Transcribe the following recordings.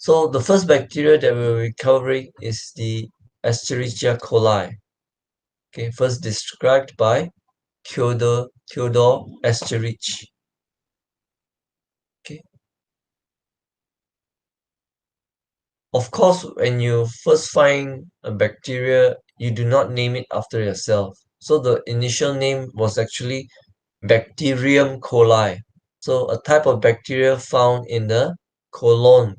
So the first bacteria that we're covering is the Escherichia coli. Okay, first described by Theodore Escherichia. Okay. Of course, when you first find a bacteria, you do not name it after yourself. So the initial name was actually Bacterium coli. So a type of bacteria found in the colon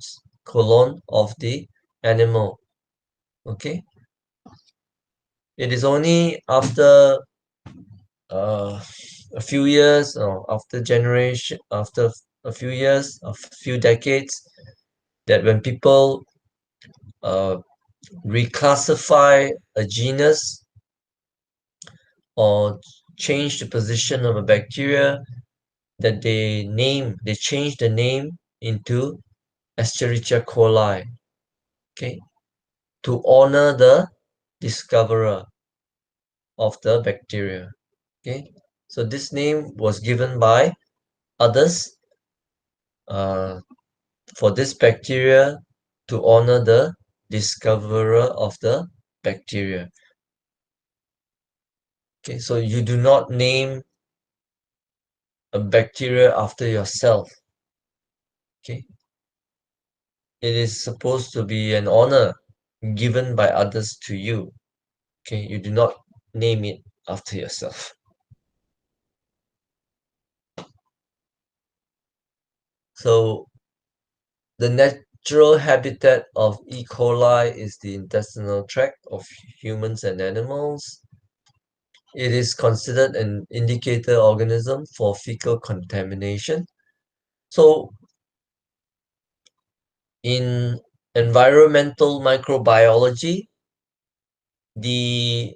of the animal. Okay. It is only after a few years or after a few years, a few decades, that when people uh, reclassify a genus or change the position of a bacteria, that they change the name into Escherichia coli, okay, to honor the discoverer of the bacteria. Okay, so this name was given by others uh, for this bacteria to honor the discoverer of the bacteria. Okay, so you do not name a bacteria after yourself. Okay, it is supposed to be an honor given by others to you. Okay, you do not name it after yourself. So the natural habitat of E. coli is the intestinal tract of humans and animals. It is considered an indicator organism for fecal contamination. So in environmental microbiology, the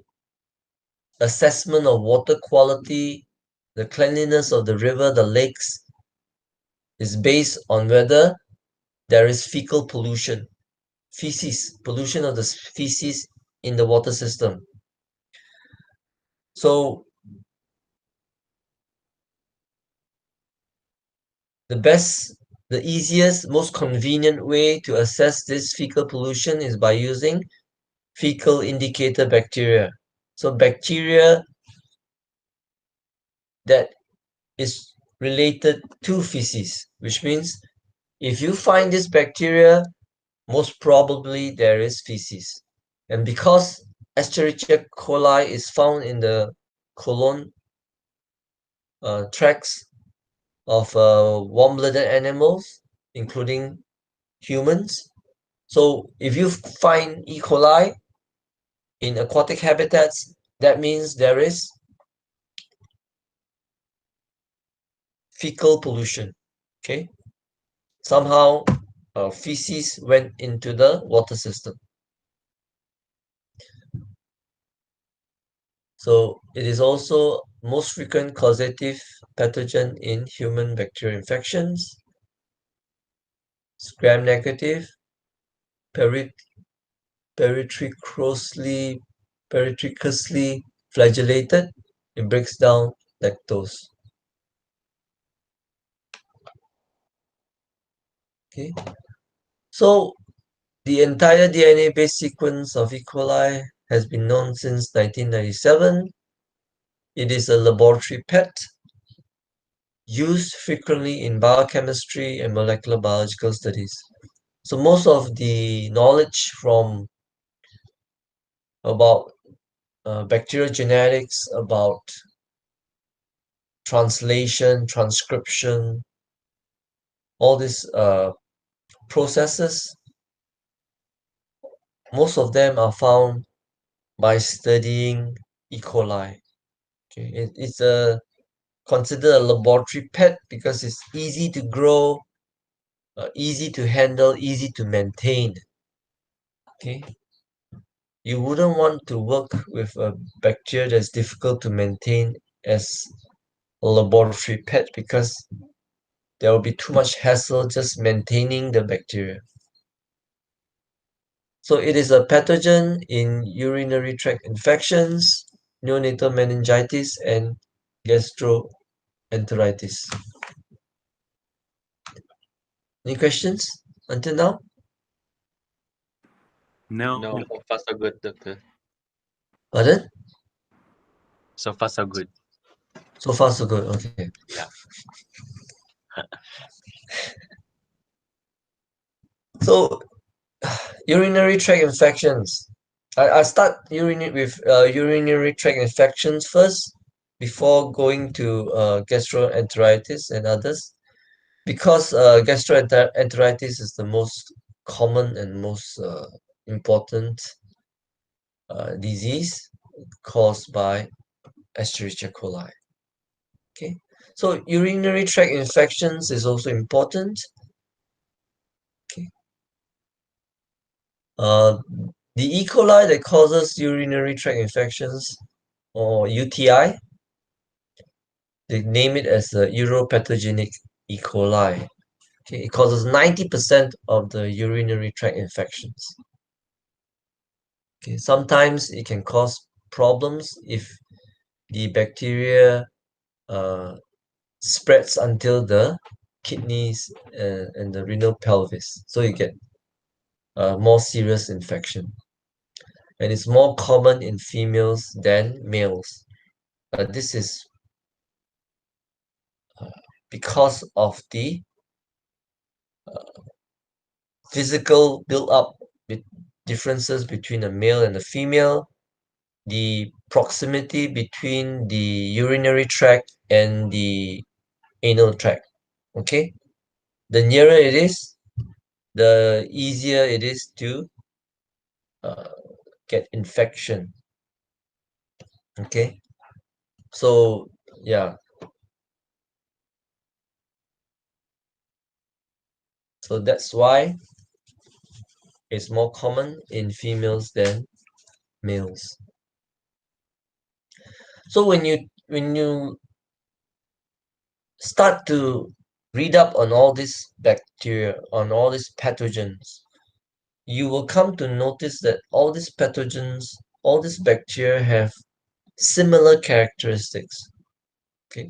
assessment of water quality, the cleanliness of the river, the lakes, is based on whether there is fecal pollution, pollution of the feces in the water system. So the easiest, most convenient way to assess this fecal pollution is by using fecal indicator bacteria. So bacteria that is related to feces, which means if you find this bacteria, most probably there is feces. And because Escherichia coli is found in the colon tracts of warm-blooded animals, including humans. So if you find E. coli in aquatic habitats, that means there is fecal pollution. Okay, somehow feces went into the water system. So it is also most frequent causative pathogen in human bacterial infections. It's gram-negative, peritrichously flagellated. It breaks down lactose. Okay, so the entire DNA-based sequence of E. coli has been known since 1997. It is a laboratory pet used frequently in biochemistry and molecular biological studies. So most of the knowledge from about bacterial genetics, about translation, transcription, all these processes, most of them are found by studying E. coli. Okay, it's considered a laboratory pet because it's easy to grow, easy to handle, easy to maintain. Okay, you wouldn't want to work with a bacteria that's difficult to maintain as a laboratory pet because there will be too much hassle just maintaining the bacteria. So it is a pathogen in urinary tract infections, neonatal meningitis, and gastroenteritis. Any questions until now? No. No, so far so good, doctor. Pardon? So far so good. So far so good. Okay. Yeah. So urinary tract infections. I start with urinary tract infections first before going to gastroenteritis and others, because gastroenteritis is the most common and most important disease caused by Escherichia coli. Okay, so urinary tract infections is also important. Okay, uh, the E. coli that causes urinary tract infections, or UTI, they name it as the uropathogenic E. coli. Okay, it causes 90% of the urinary tract infections. Okay, sometimes it can cause problems if the bacteria uh, spreads until the kidneys and the renal pelvis, so you get more serious infection, and it's more common in females than males. This is because of the physical build-up differences between a male and a female, the proximity between the urinary tract and the anal tract. Okay, the nearer it is, the easier it is to uh, get infection. Okay, so yeah, so that's why it's more common in females than males. So when you start to read up on all these bacteria, on all these pathogens, you will come to notice that all these pathogens, all these bacteria have similar characteristics. Okay,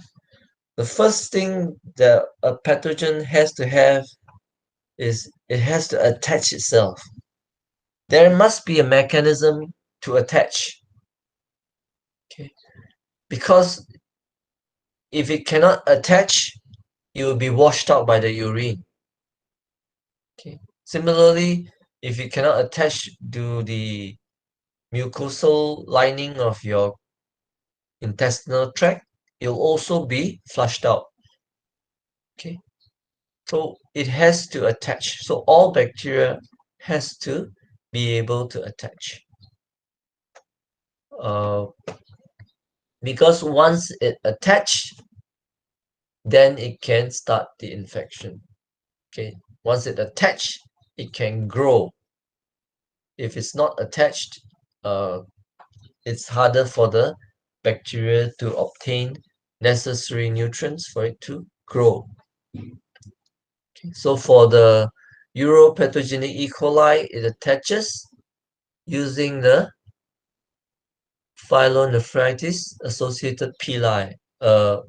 the first thing that a pathogen has to have is it has to attach itself. There must be a mechanism to attach. Okay, because if it cannot attach, it will be washed out by the urine. Okay, similarly, if it cannot attach to the mucosal lining of your intestinal tract, it'll also be flushed out. Okay, so it has to attach. So all bacteria has to be able to attach. Uh, because once it attach, then it can start the infection. Okay, once it attach, it can grow. If it's not attached, it's harder for the bacteria to obtain necessary nutrients for it to grow. Okay, so for the uropathogenic E. coli, it attaches using the pyelonephritis associated pili, a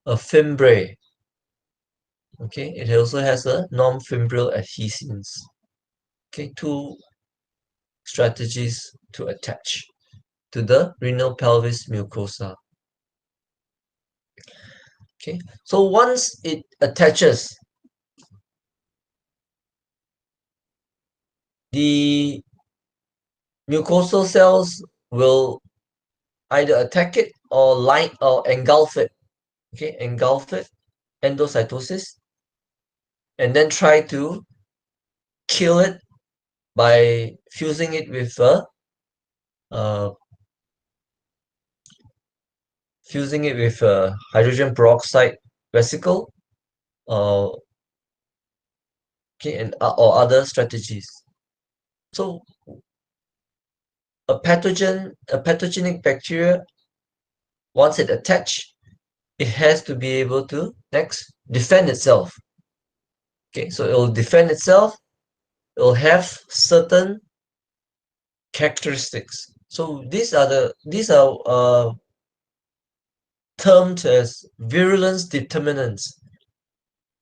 fimbriae. Okay, it also has a non-fimbrial adhesins. Okay, two strategies to attach to the renal pelvis mucosa. Okay, so once it attaches, the mucosal cells will either attack it or line or engulf it. Okay, engulf it, endocytosis, and then try to kill it by fusing it with a uh, hydrogen peroxide vesicle, uh, okay, and or other strategies. So a pathogenic bacteria, once it attach, it has to be able to next defend itself. Okay, so it will defend itself. It will have certain characteristics. So these are termed as virulence determinants.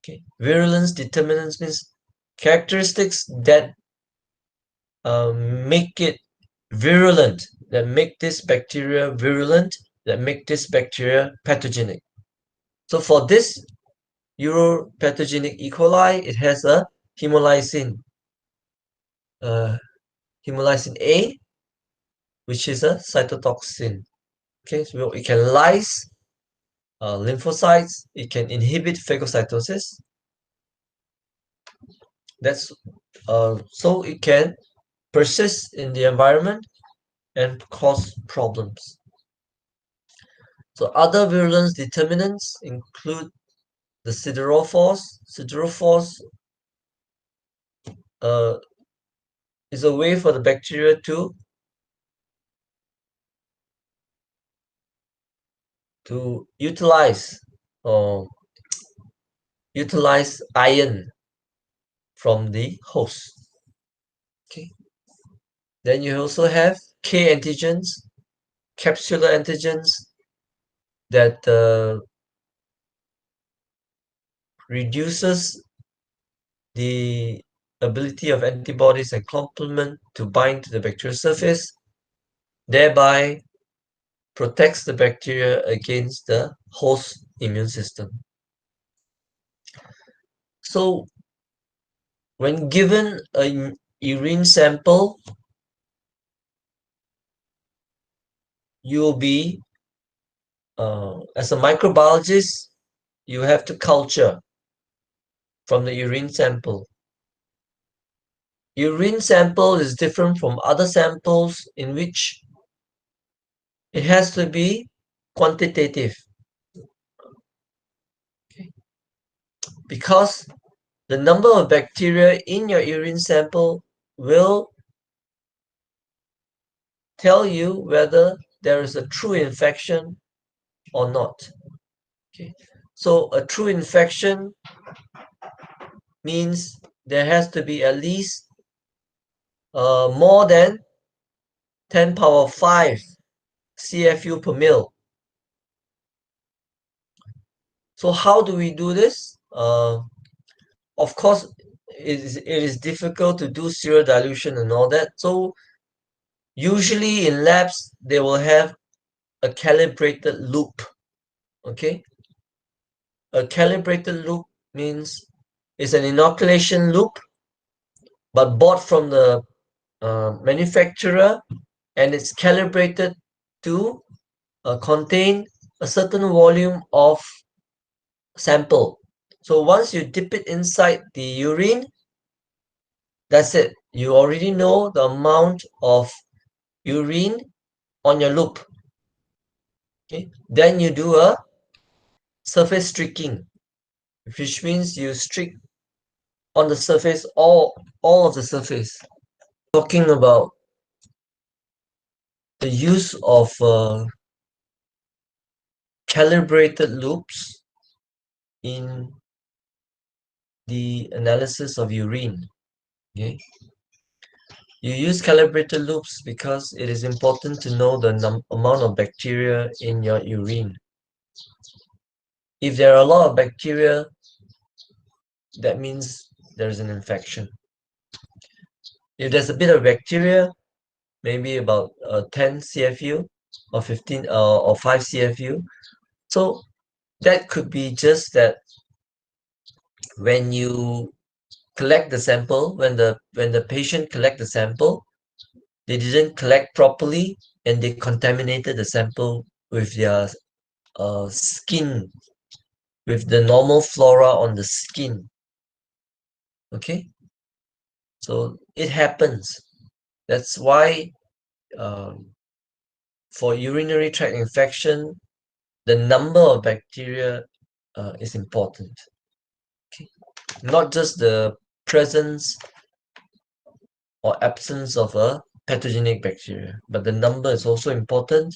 Okay, virulence determinants means characteristics that make it virulent, that make this bacteria virulent, that make this bacteria pathogenic. So for this uropathogenic E. coli, it has a hemolysin, hemolysin A, which is a cytotoxin. Okay, so it can lyse lymphocytes, it can inhibit phagocytosis. That's so it can persist in the environment and cause problems. So other virulence determinants include the siderophores. Siderophores is a way for the bacteria to utilize or utilize iron from the host. Okay. Then you also have K antigens, capsular antigens that reduces the ability of antibodies and complement to bind to the bacterial surface, thereby protects the bacteria against the host immune system. So when given a urine sample, you will be, as a microbiologist, you have to culture from the urine sample. Urine sample is different from other samples in which it has to be quantitative. Okay. Because the number of bacteria in your urine sample will tell you whether there is a true infection or not. Okay. So a true infection means there has to be at least more than 10 power 5 CFU per mil. So how do we do this? Of course, it is difficult to do serial dilution and all that. So usually in labs, they will have a calibrated loop. Okay, a calibrated loop means it's an inoculation loop, but bought from the manufacturer, and it's calibrated to contain a certain volume of sample. So once you dip it inside the urine, that's it. You already know the amount of urine on your loop. Okay. Then you do a surface streaking, which means you streak on the surface, all of the surface. Talking about the use of calibrated loops in the analysis of urine. Okay. You use calibrated loops because it is important to know the amount of bacteria in your urine. If there are a lot of bacteria, that means there's an infection. If there's a bit of bacteria, maybe about 10 CFU or 15 or 5 CFU, so that could be just that when you collect the sample, when the patient collect the sample, they didn't collect properly and they contaminated the sample with their skin, with the normal flora on the skin. Okay, so it happens. That's why for urinary tract infection, the number of bacteria is important. Okay, not just the presence or absence of a pathogenic bacteria, but the number is also important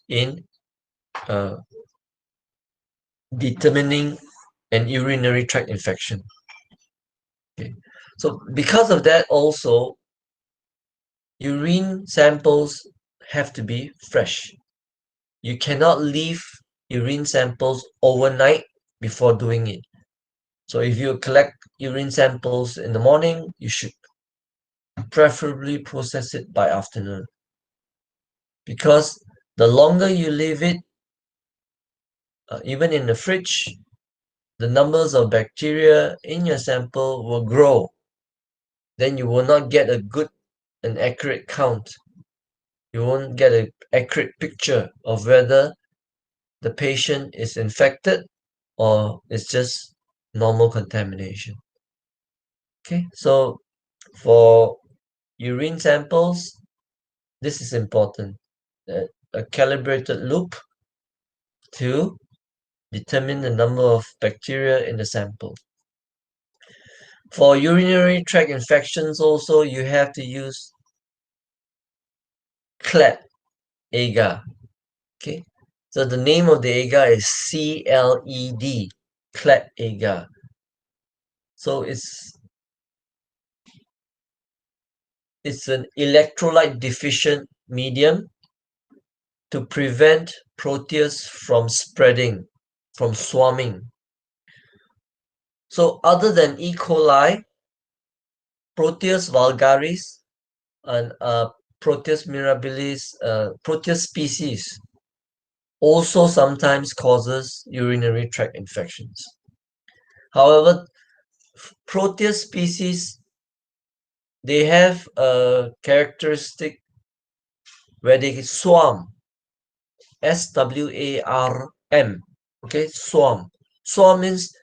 in determining an urinary tract infection. Okay, so because of that, also urine samples have to be fresh. You cannot leave urine samples overnight before doing it. So if you collect urine samples in the morning, you should preferably process it by afternoon, because the longer you leave it, even in the fridge, the numbers of bacteria in your sample will grow. Then you will not get a good and accurate count. You won't get an accurate picture of whether the patient is infected or it's just normal contamination. Okay, so for urine samples, this is important. A calibrated loop to determine the number of bacteria in the sample. For urinary tract infections also, you have to use CLED agar. Okay, so the name of the agar is CLED, CLED agar. So it's an electrolyte deficient medium to prevent Proteus from spreading, from swarming. So other than E. coli, Proteus vulgaris and Proteus mirabilis, Proteus species also sometimes causes urinary tract infections. However, Proteus species, they have a characteristic where they swarm, SWARM, okay, swarm. Swarm means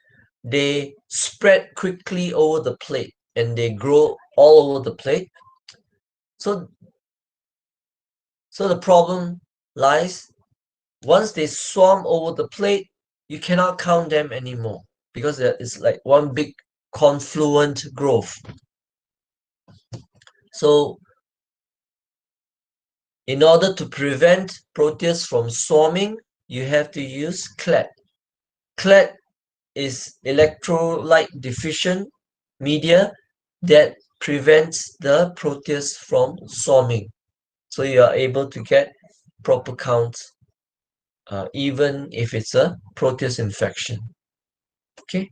they spread quickly over the plate and they grow all over the plate. So the problem lies, once they swarm over the plate, you cannot count them anymore because it's like one big confluent growth. So in order to prevent Proteus from swarming, you have to use CLED. CLED is electrolyte deficient media that prevents the Proteus from swarming. So you are able to get proper counts even if it's a Proteus infection. Okay.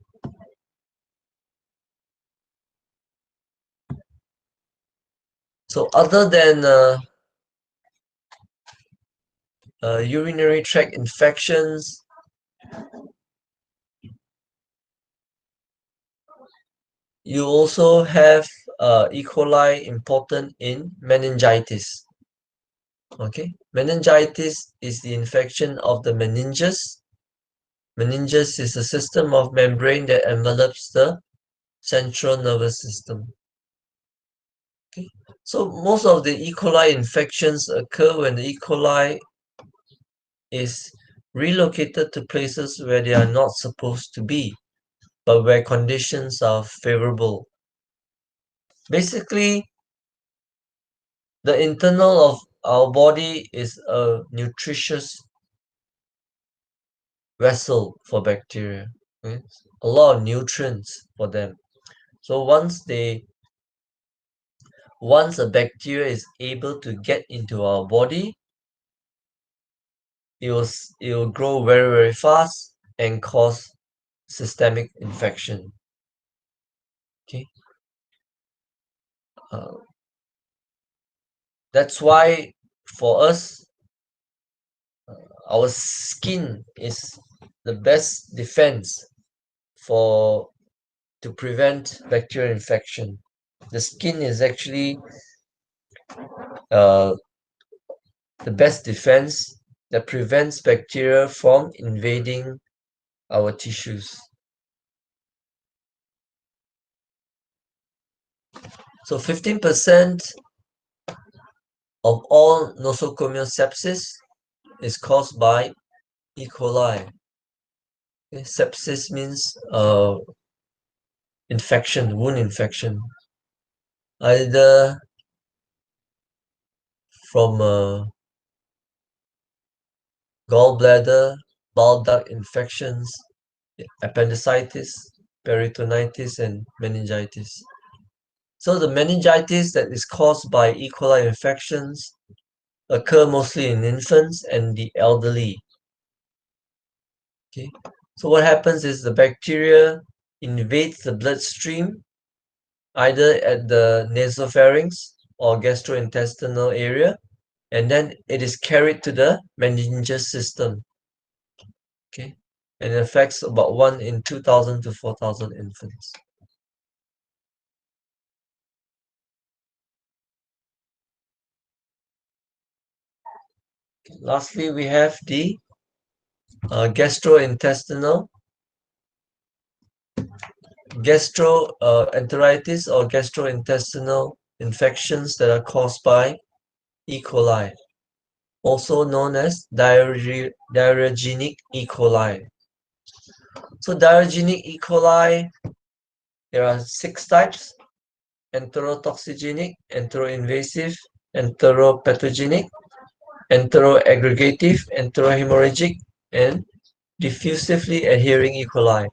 So other than urinary tract infections, you also have E. coli important in meningitis. Okay, meningitis is the infection of the meninges. Meninges is a system of membrane that envelops the central nervous system. Okay, so most of the E. coli infections occur when the E. coli is relocated to places where they are not supposed to be, but where conditions are favorable. Basically, the internal of our body is a nutritious vessel for bacteria. Okay? A lot of nutrients for them. So once a bacteria is able to get into our body, it will grow very, very fast and cause systemic infection. Okay, that's why for us, our skin is the best defense to prevent bacterial infection. The skin is actually the best defense that prevents bacteria from invading our tissues. So 15% of all nosocomial sepsis is caused by E. coli. Okay, sepsis means infection, wound infection, either from gallbladder, bile duct infections, appendicitis, peritonitis, and meningitis. So the meningitis that is caused by E. coli infections occur mostly in infants and the elderly. Okay, so what happens is the bacteria invades the bloodstream either at the nasopharynx or gastrointestinal area, and then it is carried to the meningeal system. Okay, and it affects about 1 in 2,000 to 4,000 infants. Lastly, we have the gastroenteritis or gastrointestinal infections that are caused by E. coli, also known as diarrheagenic E. coli. So diarrheagenic E. coli, there are 6 types: enterotoxigenic, enteroinvasive, enteropathogenic, enteroaggregative, enterohemorrhagic, and diffusively adhering E. coli.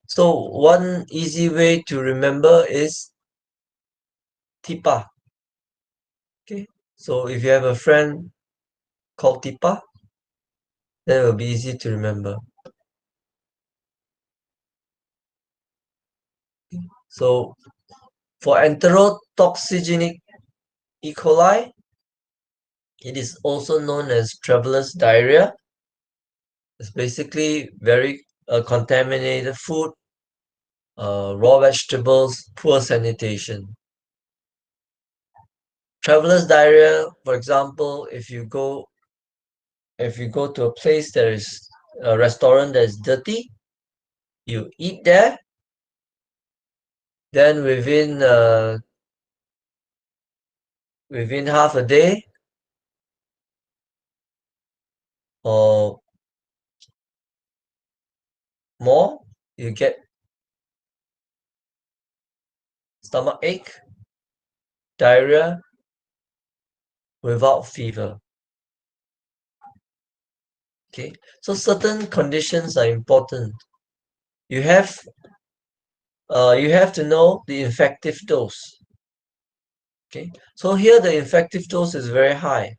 So one easy way to remember is TIPA. Okay, so if you have a friend called TIPA, then it will be easy to remember. So for enterotoxigenic E. coli, it is also known as traveler's diarrhea. It's basically very contaminated food, raw vegetables, poor sanitation. Traveler's diarrhea, for example, if you go to a place that is a restaurant that is dirty, you eat there, then within half a day or more, you get stomach ache, diarrhea without fever. Okay, so certain conditions are important. You have to know the infective dose. Okay, so here the infective dose is very high.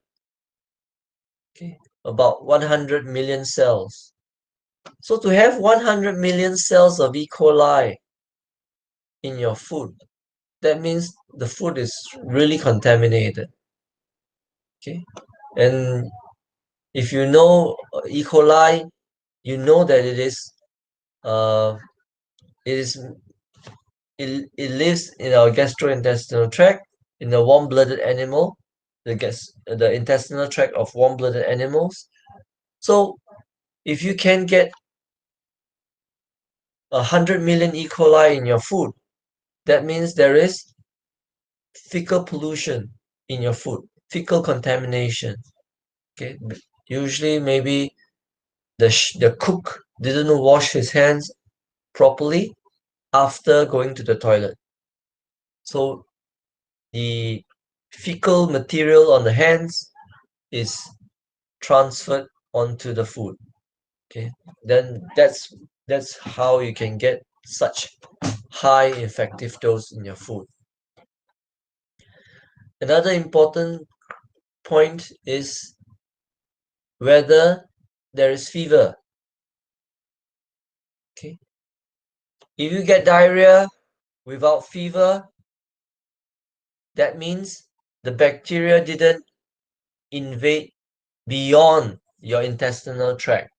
Okay, about 100 million cells. So to have 100 million cells of E. coli in your food, that means the food is really contaminated. Okay, and if you know E. coli, you know that uh, it lives in our gastrointestinal tract, in the warm-blooded animal, the intestinal tract of warm-blooded animals. So if you can get 100 million E. coli in your food, that means there is fecal pollution in your food, fecal contamination. Okay, usually maybe the cook didn't wash his hands properly after going to the toilet. So the fecal material on the hands is transferred onto the food. Okay, then that's how you can get such high infective dose in your food. Another important point is whether there is fever. Okay, if you get diarrhea without fever, that means the bacteria didn't invade beyond your intestinal tract.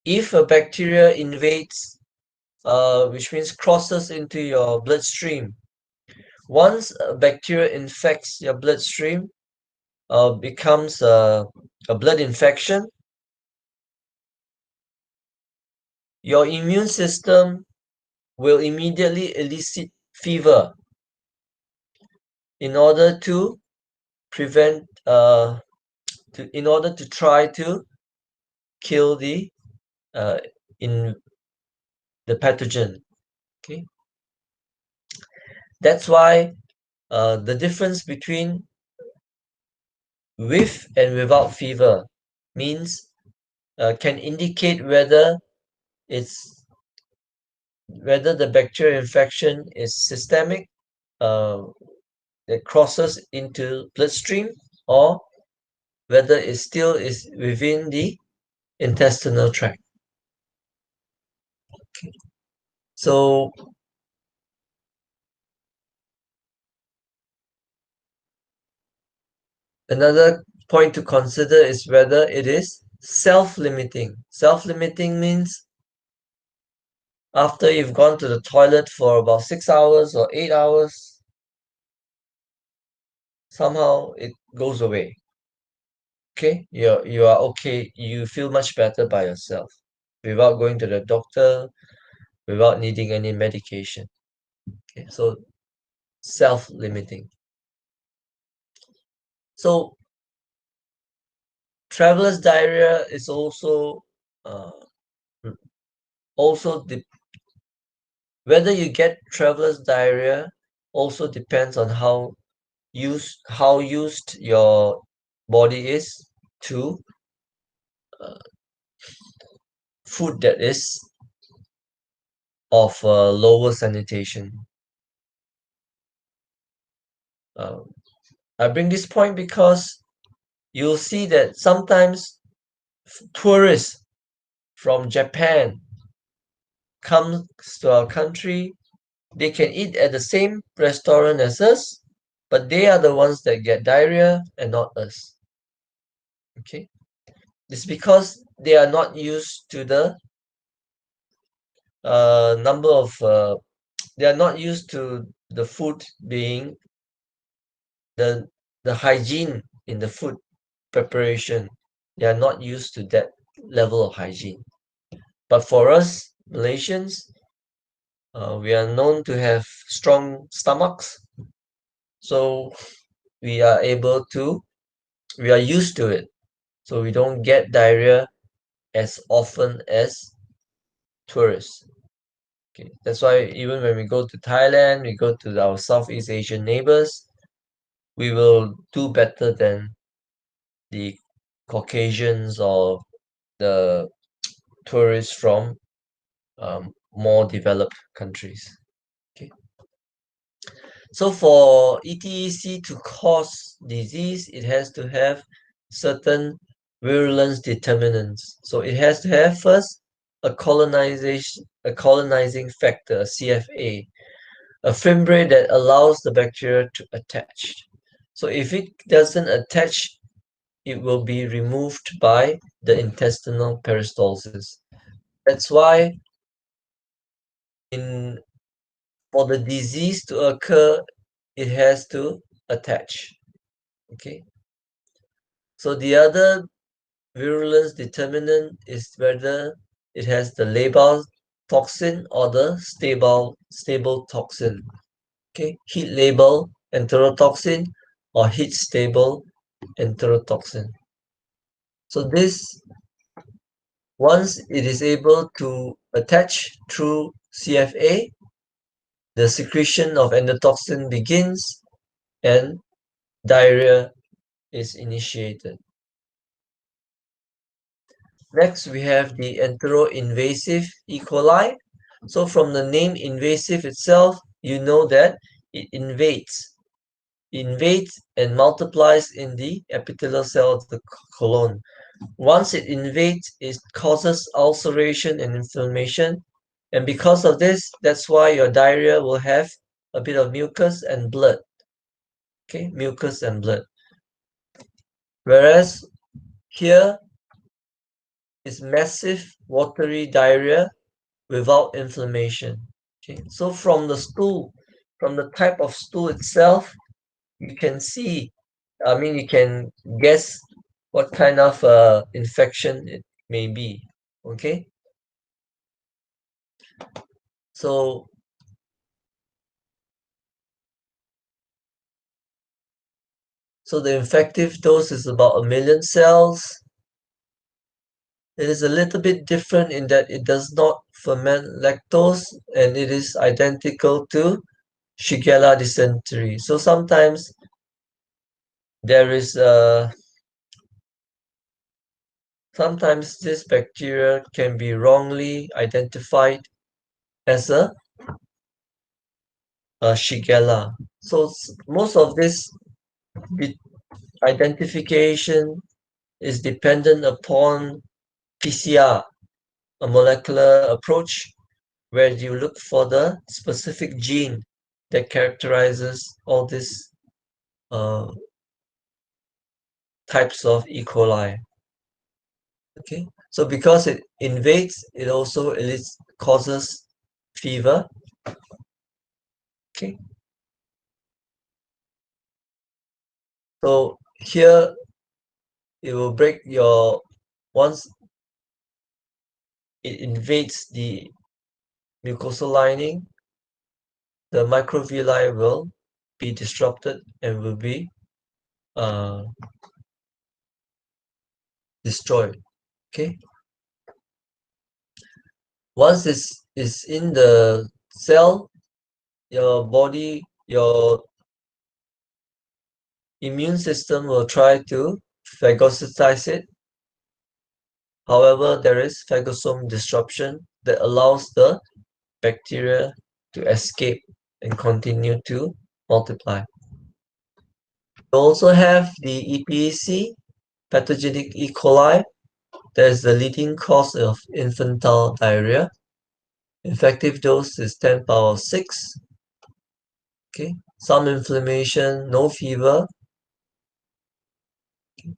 If a bacteria invades, which means crosses into your bloodstream, once a bacteria infects your bloodstream, becomes a blood infection, your immune system will immediately elicit fever in order to prevent, in order to try to kill the in the pathogen. Okay, that's why the difference between with and without fever means can indicate whether the bacterial infection is systemic, that crosses into bloodstream, or whether it still is within the intestinal tract. Okay. So Another point to consider is whether it is self-limiting. Self-limiting means after you've gone to the toilet for about 6 hours or 8 hours, somehow it goes away. Okay, you are okay, you feel much better by yourself without going to the doctor, without needing any medication. Okay, so self-limiting. So traveler's diarrhea is also uh, also whether you get traveler's diarrhea also depends on how used your body is to uh, food that is of lower sanitation. Uh, I bring this point because you'll see that sometimes tourists from Japan comes to our country, they can eat at the same restaurant as us, but they are the ones that get diarrhea and not us. Okay, it's because they are not used to the number of they are not used to the food being the hygiene in the food preparation. They are not used to that level of hygiene. But for us Malaysians, we are known to have strong stomachs, so we are we are used to it, so we don't get diarrhea as often as tourists. Okay, that's why even when we go to Thailand, we go to our Southeast Asian neighbors, we will do better than the Caucasians or the tourists from more developed countries. Okay, so for ETEC to cause disease, it has to have certain virulence determinants. So it has to have first a colonizing factor, a CFA, a fimbriate that allows the bacteria to attach. So if it doesn't attach, it will be removed by the intestinal peristalsis. That's why in for the disease to occur, it has to attach. Okay. So the other virulence determinant is whether it has the labile toxin or the stable toxin. Okay, heat labile enterotoxin or heat stable enterotoxin. So this, once it is able to attach through CFA, the secretion of endotoxin begins and diarrhea is initiated. Next, we have the enteroinvasive E. coli. So from the name invasive itself, you know that it invades and multiplies in the epithelial cell of the colon. Once it invades, it causes ulceration and inflammation. And because of this, that's why your diarrhea will have a bit of mucus and blood. Okay, mucus and blood. Whereas here is massive watery diarrhea without inflammation. Okay, so from the stool, from the type of stool itself, you can see, I mean, you can guess what kind of infection it may be. Okay, so the infective dose is about 1,000,000 cells. It is a little bit different in that it does not ferment lactose and it is identical to Shigella dysentery. So sometimes there is sometimes this bacteria can be wrongly identified as a Shigella. So most of this identification is dependent upon PCR, a molecular approach where you look for the specific gene that characterizes all this types of E. coli. Okay, so because it invades, it also causes fever. Okay, so here it will break your, once it invades the mucosal lining, the microvilli will be disrupted and will be destroyed. Okay, once this is in the cell, your body, your immune system will try to phagocytize it. However, there is phagosome disruption that allows the bacteria to escape and continue to multiply. We also have the EPEC, pathogenic E. coli. That is the leading cause of infantile diarrhea. Effective dose is 10 power of 6. Okay, some inflammation, no fever.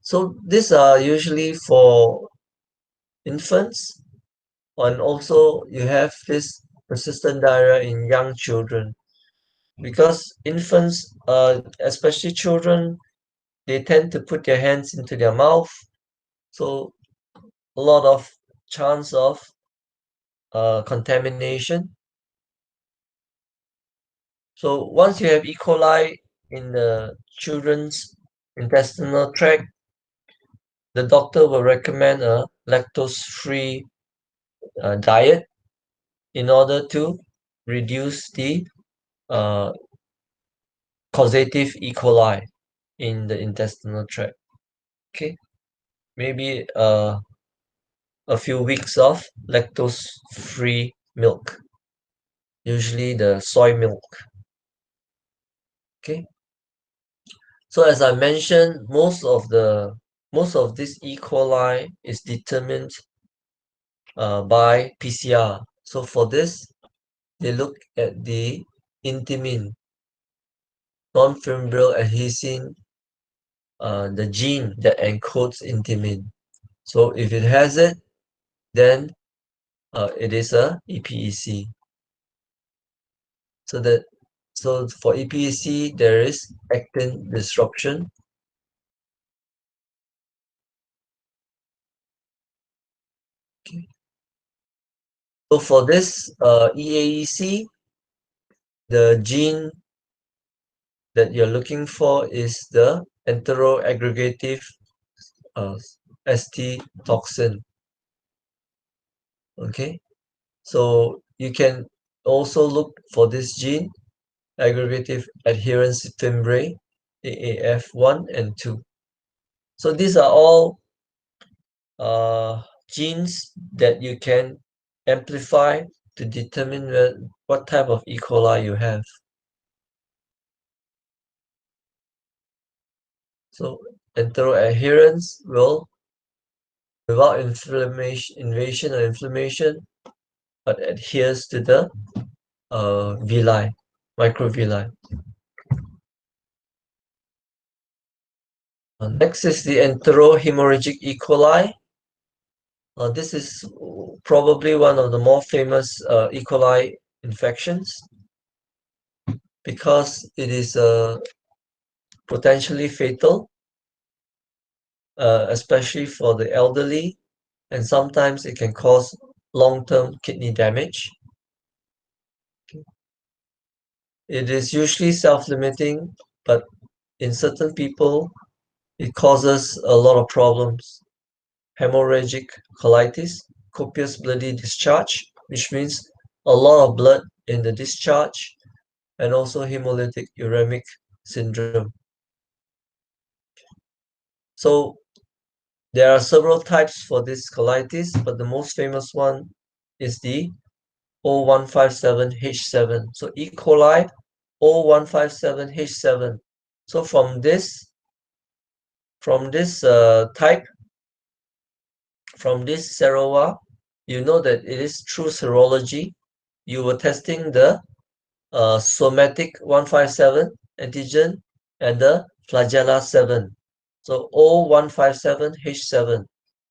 So these are usually for infants, and also you have this persistent diarrhea in young children, because infants, especially children, they tend to put their hands into their mouth, so a lot of chance of contamination. So once you have E. coli in the children's intestinal tract, the doctor will recommend a lactose-free diet in order to reduce the uh, causative E. coli in the intestinal tract. Okay, maybe a few weeks of lactose-free milk, usually the soy milk. Okay, so as I mentioned, most of this E. coli is determined by PCR. So for this, they look at the intimin, non-fibrillar adhesin, the gene that encodes intimin. So if it has it, then it is a EPEC. So for EPEC, there is actin disruption. Okay. So for this EAEC, the gene that you're looking for is the enteroaggregative ST toxin. Okay, so you can also look for this gene, aggregative adherence fimbriae, AAF1 and 2. So these are all genes that you can amplify to determine what type of E. coli you have. So enteroadherence will, without invasion or inflammation, but adheres to the villi, microvilli. Next is the enterohemorrhagic E. coli. This is probably one of the more famous E. coli infections, because it is potentially fatal, especially for the elderly, and sometimes it can cause long-term kidney damage. It is usually self-limiting, but in certain people, it causes a lot of problems. Hemorrhagic colitis, copious bloody discharge, which means a lot of blood in the discharge, and also hemolytic uremic syndrome. So there are several types for this colitis, but the most famous one is the O157H7. So E. coli O157H7. So from this type, from this seroa, you know that it is through serology. You were testing the somatic 157 antigen and the flagella 7. So O157H7.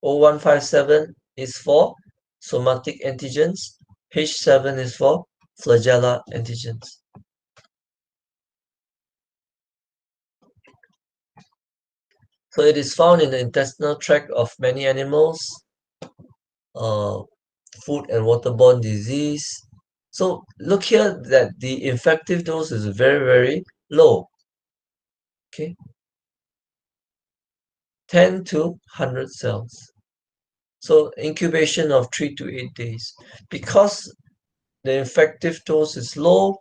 O157 is for somatic antigens. H7 is for flagella antigens. So it is found in the intestinal tract of many animals, food and waterborne disease. So look here that the infective dose is very, very low. Okay, 10 to 100 cells. So incubation of 3 to 8 days. Because the infective dose is low,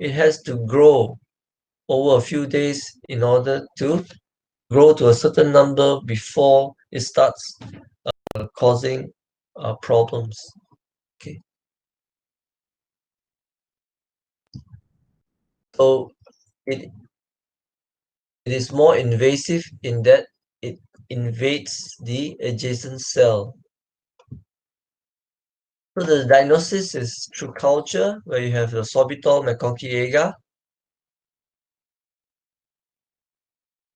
it has to grow over a few days in order to grow to a certain number before it starts causing problems. Okay, so it is more invasive in that it invades the adjacent cell. So the diagnosis is through culture, where you have the sorbitol McConkey agar.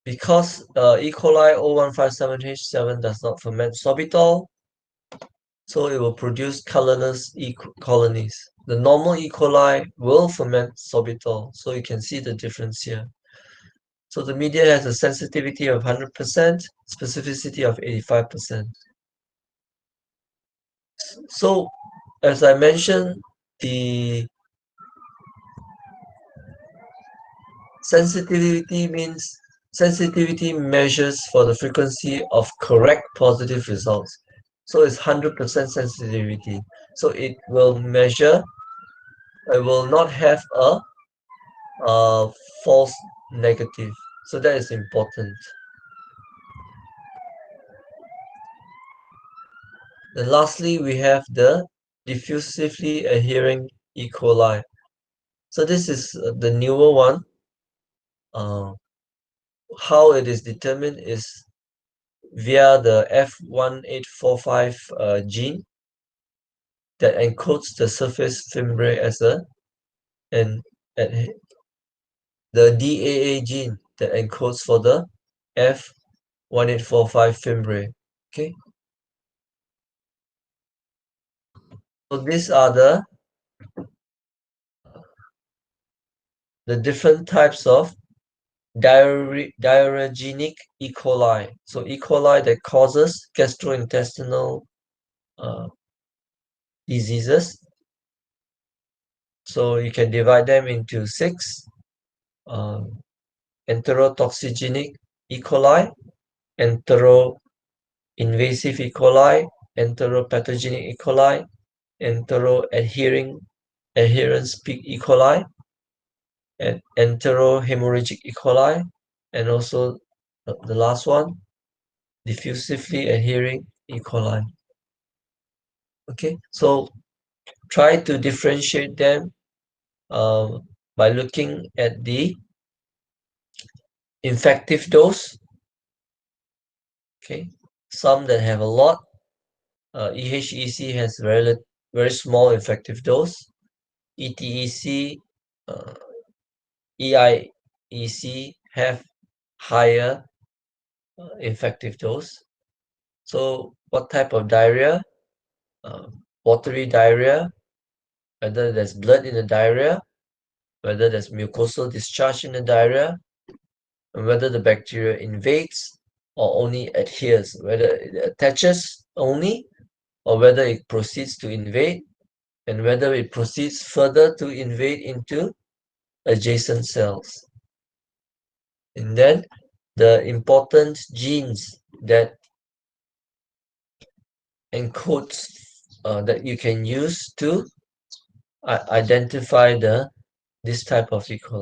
Because E. coli O157H7 does not ferment sorbitol, so it will produce colorless E. colonies. The normal E. coli will ferment sorbitol, so you can see the difference here. So the media has a sensitivity of 100%, specificity of 85%. So, as I mentioned, the sensitivity measures for the frequency of correct positive results. So it's 100% sensitivity. So it will measure, it will not have a false negative. So that is important. And lastly, we have the diffusively adhering E. coli. So this is the newer one. How it is determined is via the F1845 gene that encodes the surface fimbriae as and the DAA gene that encodes for the F1845 fimbriae. Okay, so these are the different types of diarrheagenic E. coli. So E. coli that causes gastrointestinal diseases. So you can divide them into 6. Enterotoxigenic E. coli, enteroinvasive E. coli, enteropathogenic E. coli, adherence peak E. coli, and enterohemorrhagic E. coli, and also the last one, diffusively adhering E. coli. Okay, so try to differentiate them by looking at the infective dose. Okay, some that have a lot. EHEC has very small effective dose. ETEC, EIEC have higher effective dose. So what type of diarrhea? Watery diarrhea, whether there's blood in the diarrhea, whether there's mucosal discharge in the diarrhea, and whether the bacteria invades or only adheres, whether it attaches only or whether it proceeds to invade, and whether it proceeds further to invade into adjacent cells. And then the important genes that encodes that you can use to identify this type of E. coli.